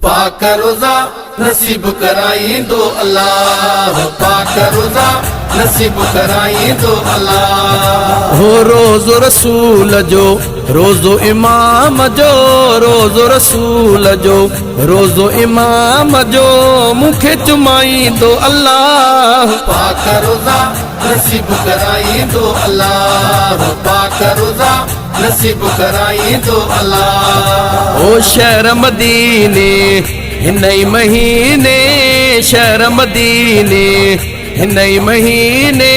पाक रोजा नसीब कराई दो अल्लाह, पाक रोजा नसीब कराई दो अल्लाह। हो रोज़ो रसूल जो रोज़ो इमाम जो, रोज़ो रसूल जो रोज़ो इमाम जो मुखे चुमाई दो अल्लाह। पाक रोजा नसीब कराई दो अल्लाह, पाक रोजा नसीब कराई दो अल्लाह। ओ शहर मदीने हिनई महीने, शहर मदीने हिनई महीने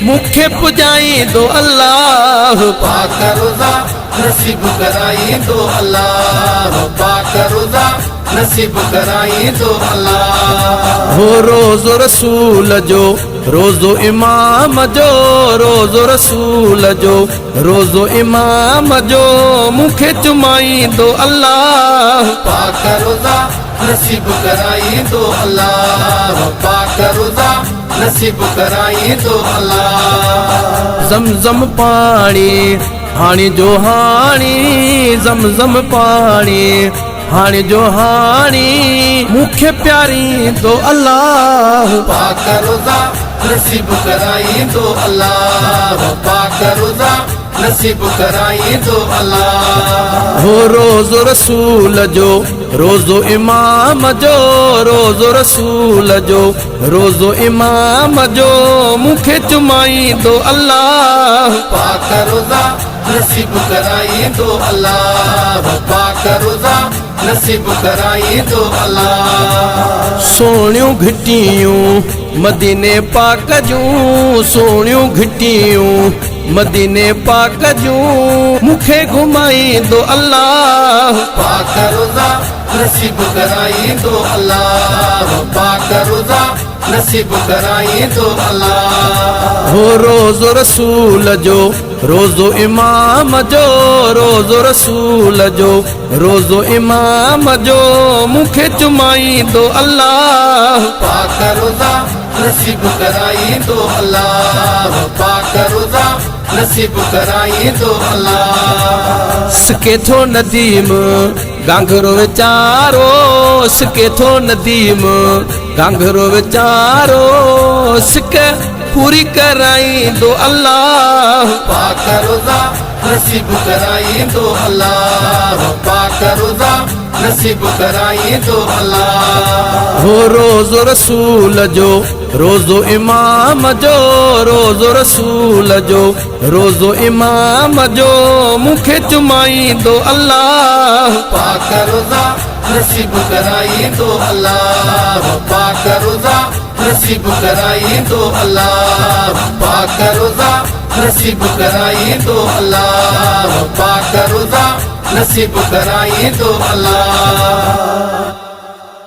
मुखे पुजाई दो अल्लाह। पाक रोजा नसीब कराई दो अल्लाह, पाक रोजा नसीब कराई दो अल्लाह। हो रोज़ो रसूल जो रोज़ो इमाम जो, रोज़ो रसूल जो रोज़ो इमाम जो मुखे चुमाई दो अल्लाह। पाक रोजा नसीब कराई दो अल्लाह, पाक रोजा नसीब कराई दो अल्लाह। ज़मज़म पानी हाणी जो हाणी, ज़मज़म पानी हाणी जो हाणी मुखे प्यारी दो अल्लाह। पाक रोजा नसीब कराई दो अल्लाह, पाक रोजा नसीब कराई दो अल्लाह। हो रोज़ो रसूल जो रोज़ो इमाम जो, रोज़ो रसूल जो रोज़ो इमाम जो मुखे चुमाई दो अल्लाह। पाक रोजा नसीब कराई दो अल्लाह, पाक रोजा नसीब कराई दो अल्लाह। सोनियूं घिटियूं मदीने पाक जूं, सोनियूं घिटियूं मदीने पाक जूं मुखे घुमाई दो अल्लाह। पाक रोजा नसीब कराई दो अल्लाह, पाक रोजा नसीब कराई दो अल्लाह। हो रोज़ो रसूल जो रोज़ो इमाम जो, रोज़ो रसूल जो रोज़ो इमाम जो मुखे चुमाई दो अल्लाह। पाक रोजा नसीब कराई दो अल्लाह, पाक रोजा नसीब कराई दो अल्लाह। सके थो नदीम गांघरो विचारो, सके थो नदीम गांघरो विचारो सिके पूरी कराई दो अल्लाह। पाक रोजा नसीब कराई दो अल्लाह, पाक रोजा नसीब कराई दो अल्लाह। हो रोज़ो रसूल जो रोज़ो इमाम जो, रोज़ो रसूल जो रोज़ो इमाम जो मुखे चुमाई दो अल्लाह। पाक रोजा नसीब कराई दो अल्लाह, पाक रोजा नसीब कराई दो अल्लाह। पाक रोजा नसीब कराई दो अल्लाह, पाक रोजा नसीब कराई दो अल्लाह।